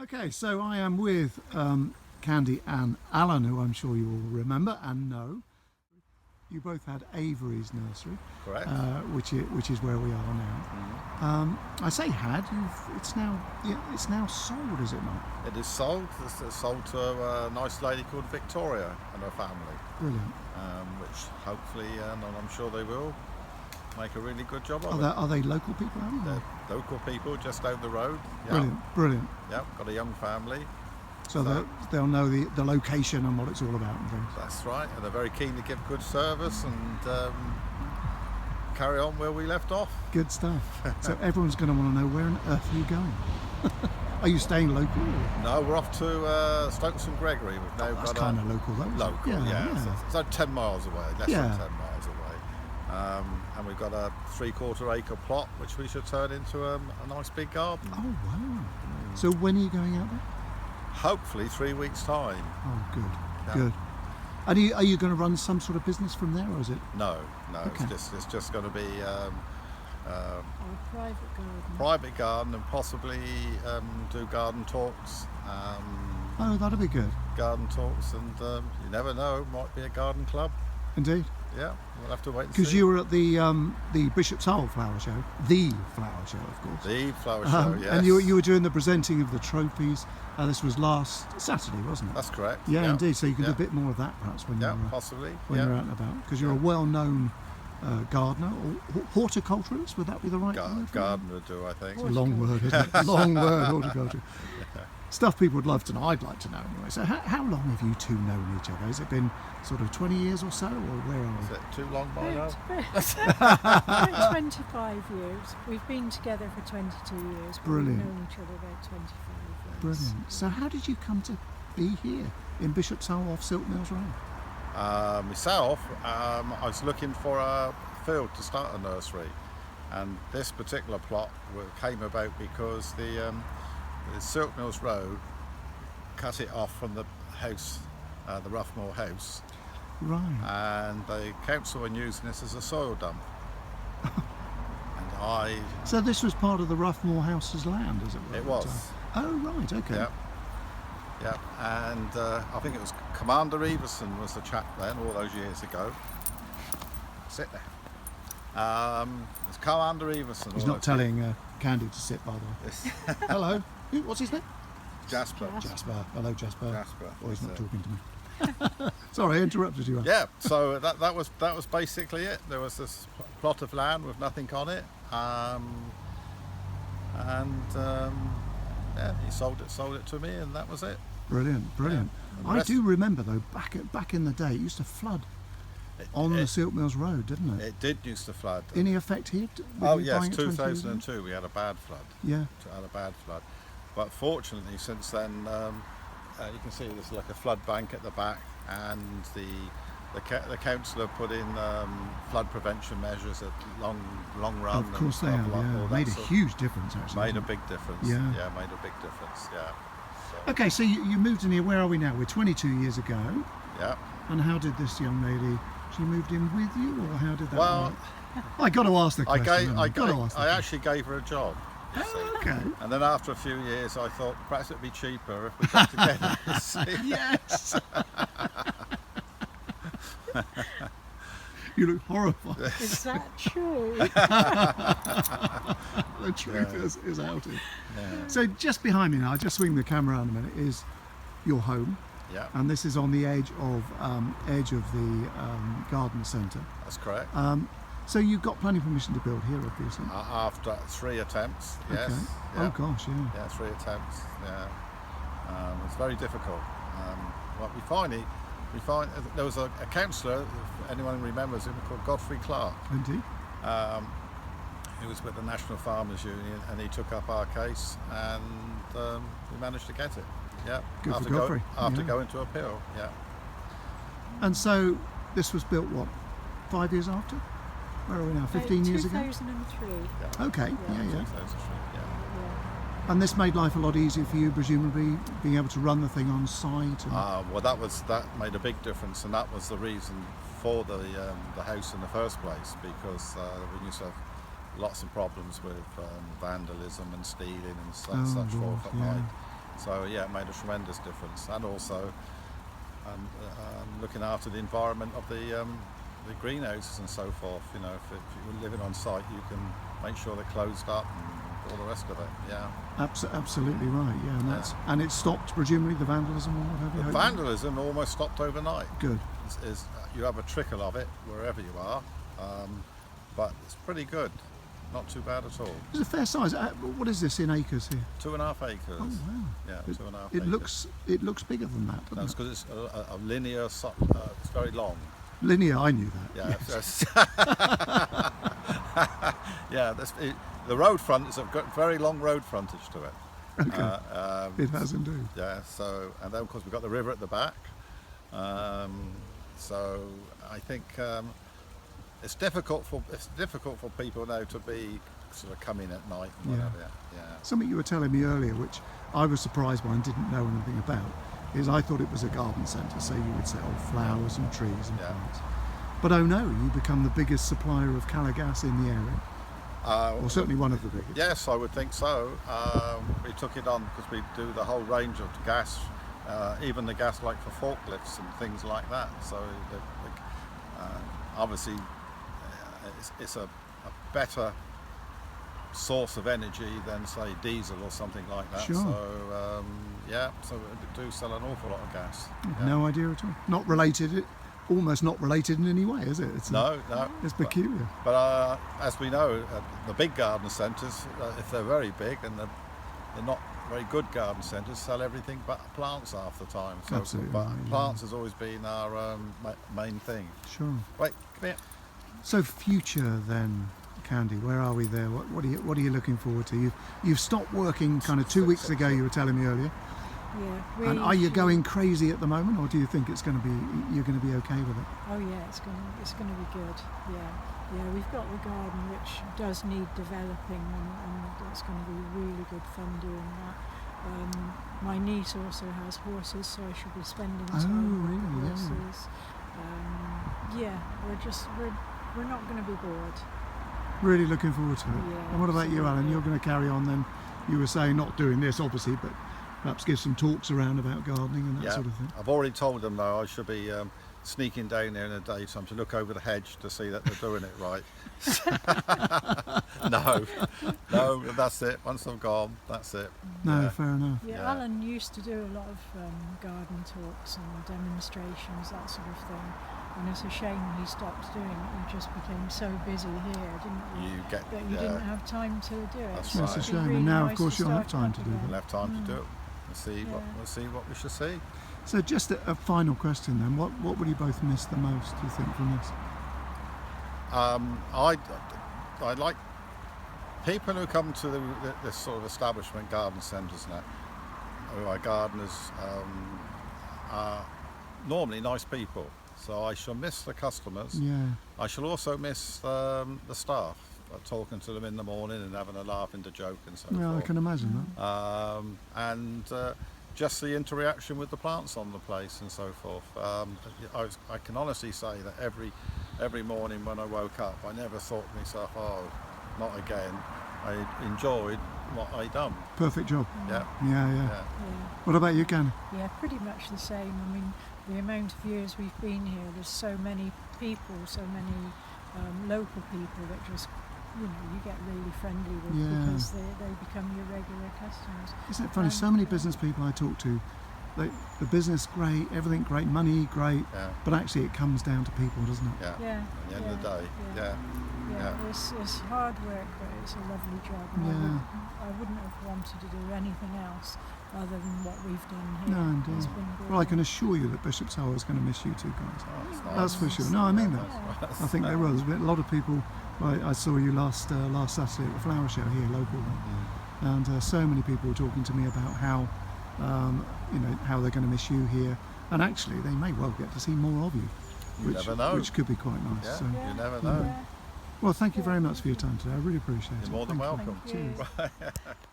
Okay, so I am with Candy and Alan, who I'm sure you all remember and know. You both had Averys Nursery, Correct. which is where we are now. I say had. It's now sold, is it not? It is sold. It's sold to a nice lady called Victoria and her family. Brilliant. Which hopefully, and I'm sure they will, make a really good job of it. Are they local people? They're local people just down the road. Yeah. Brilliant, brilliant. Yeah, got a young family. So they'll know the location and what it's all about and things. That's right, and they're very keen to give good service and carry on where we left off. Good stuff. So everyone's going to want to know, where on earth are you going? Are you staying local? No, we're off to Stoke St Gregory. We've now That's got kind of local, though. local. Yeah. It's like 10 miles away, less Yeah. than 10 miles away. And we've got a 3/4 acre plot which we should turn into a nice big garden. Oh wow! So when are you going out there? Hopefully 3 weeks time. Oh, good, Yeah. good. And are you going to run some sort of business from there, or is it? No, Okay. it's just going to be Or private garden. private garden and possibly do garden talks. Oh, that'll be good. Garden talks, and you never know, might be a garden club. Indeed. Yeah, we'll have to wait and see. Because you were at the Bishop's Hole flower show, the flower show, of course. The flower show, yes. And you were doing the presenting of the trophies. This was last Saturday, wasn't it? That's correct. Yeah, indeed. So you can do Yeah. a bit more of that perhaps when Yeah, you're possibly. when yeah. you're out and about. Because you're a well-known gardener or horticulturalist. Would that be the right word? Garden would do, I think. It's a long word, isn't it? Long word, horticulture. Stuff people would love to know. I'd like to know anyway. So how long have you two known each other? Has it been sort of 20 years or so, or where are Is we? it too long by now? About 25 years. We've been together for 22 years. But Brilliant. We've known each other about 25 years. Brilliant. So how did you come to be here in Bishop's Hole off Silk Mills Road? Myself, I was looking for a field to start a nursery, and this particular plot came about because the Silk Mills Road cut it off from the house, the Roughmore house, Right. and the council were using this as a soil dump. And So this was part of the Roughmore House's land, as it were? it at the was. time? Oh, right. Okay. Yeah, and I think it was Commander Everson was the chap then, all those years ago. Sit there. It's Commander Everson. He's all not those telling Candy to sit, by the way. years. Hello. What's his name? Jasper. Jasper. Hello, Jasper. Jasper. Oh, he's not That's it. talking to me. Sorry, I interrupted you. Yeah, so that was basically it. There was this plot of land with nothing on it, yeah, he sold it to me, and that was it. Brilliant, brilliant. And the I rest- do remember though, back in the day, it used to flood on the Silk Mills Road, didn't it? It did used to flood. Any effect here? Oh with you yes, buying it 20 years ago? 2002 we had a bad flood. Yeah. But fortunately, since then, you can see there's like a flood bank at the back, and the council have put in flood prevention measures at long run. Of course they and have. stuff, Yeah, all that made a sort- huge difference actually. Made a didn't big difference. Yeah. Made a big difference. Yeah. So, Okay, so you moved in here. Where are we now? We're 22 years ago. yeah. And how did this young lady? She moved in with you, or how did that Well, work? I got to ask the question. I actually gave her a job. you see. Oh, okay. And then after a few years, I thought perhaps it'd be cheaper if we got together. you see. Yes. You look horrified. Is that true? The truth is out. Yeah. So just behind me now, I'll just swing the camera around a minute, is your home. Yeah, And this is on the edge of the garden centre. that's correct. So you've got planning permission to build here, obviously. After 3 attempts, yes. Okay. Yeah. Oh gosh, yeah. Yeah, 3 attempts. Yeah, it's very difficult. What we find there was a councillor, if anyone remembers him, called Godfrey Clark. Indeed. He was with the National Farmers Union, and he took up our case, and we managed to get it. Yeah, Good for Godfrey, after yeah. going to appeal. Yeah, And so this was built what, 5 years after? Where are we now? 15 years ago. 2003. yeah. Okay. Yeah. Yeah, yeah. 2003, yeah. Yeah. And this made life a lot easier for you, presumably, being able to run the thing on site. And... Well, that made a big difference, and that was the reason for the house in the first place, because we used to have lots of problems with vandalism and stealing and such Lord, forth at yeah. night. So yeah, it made a tremendous difference, and also looking after the environment of the greenhouses and so forth. You know, if you're living on site, you can make sure they're closed up and all the rest of it. Yeah. Absolutely right. Yeah, and it stopped presumably the vandalism or whatever. The vandalism almost stopped overnight. Good. You have a trickle of it wherever you are, but it's pretty good. Not too bad at all. It's a fair size. What is this in acres here? 2.5 acres. Oh wow! Yeah, 2.5 It acres. looks bigger than that. That's because it's a linear. It's very long. Linear, I knew that. Yeah. Yes. Yeah. The road front has got very long road frontage to it. Okay. It has indeed. Yeah. So, and then of course we've got the river at the back. So I think it's difficult for people now to be sort of come in at night and whatever. Yeah. Something you were telling me earlier, which I was surprised by and didn't know anything about, is I thought it was a garden centre, so you would sell flowers and trees and plants. But oh no, you become the biggest supplier of colour gas in the area. Or certainly one of the biggest. Yes, I would think so. We took it on because we do the whole range of gas, even the gas like for forklifts and things like that. So obviously it's a better source of energy than say diesel or something like that. Sure. So so we do sell an awful lot of gas. Yeah. No idea at all. Not related. Almost not related in any way, is it? No. It's peculiar. But as we know, the big garden centres, if they're very big and they're not very good garden centres, sell everything but plants half the time. So, Absolutely. But plants has always been our main thing. Sure. Wait, come here. So future then, Candy, where are we there? What are you looking forward to? You've stopped working kind of 2 weeks ago. You were telling me earlier. Yeah. And are you going crazy at the moment, or do you think you're going to be okay with it? Oh yeah, it's going to be good. Yeah. We've got the garden which does need developing, and it's going to be really good fun doing that. My niece also has horses, so I should be spending time with the horses. We're not going to be bored. Really looking forward to it. Yeah, And what about you, Alan? absolutely. You're going to carry on then? You were saying not doing this, obviously, but perhaps give some talks around about gardening and that sort of thing. I've already told them though I should be sneaking down there in the daytime to look over the hedge to see that they're doing it right. No, that's it. Once I'm gone, that's it. No, fair enough. Yeah, Alan used to do a lot of garden talks and demonstrations, that sort of thing. And it's a shame he stopped doing it. He just became so busy here, didn't you? That you didn't have time to do it. That's So right. That's a it'd be shame. really And now, of nice course, to you'll have start time up to do again. We'll have time to do it. Yeah. We'll see what we should see. So just a final question then. What would you both miss the most, do you think, from this? I like people who come to this sort of establishment garden centres now, who are gardeners, are normally nice people. So I shall miss the customers. Yeah. I shall also miss the staff, talking to them in the morning and having a laugh and a joke and so Well, I forth. can imagine that. And just the interaction with the plants on the place and so forth. I can honestly say that every morning when I woke up, I never thought to myself, oh, not again. I enjoyed what I done. Perfect job. Yeah. Yeah. What about you, Candy? Yeah, pretty much the same. I mean, the amount of years we've been here, there's so many people, so many local people that just, you get really friendly with because they become your regular customers. Isn't it funny? So many business people I talk to, the business great, everything great, money great, but actually it comes down to people, doesn't it? Yeah. At the end of the day. Yeah. It's hard work, but it's a lovely job. And I wouldn't have wanted to do anything else other than what we've done here. No, indeed. It's been Well, I brilliant. can assure you that Bishop's Hole is going to miss you two guys. Oh, it's nice. That's for sure. No, I mean that. That's I think they will. There's been a lot of people. I saw you last Saturday at the flower show here locally, and so many people were talking to me about how how they're going to miss you here, and actually they may well get to see more of you, You never know. which could be quite nice. Yeah, So, you never know. Yeah. well, thank you very much for your time today. I really appreciate it. You're more than Thank you. welcome. Thank you. Cheers.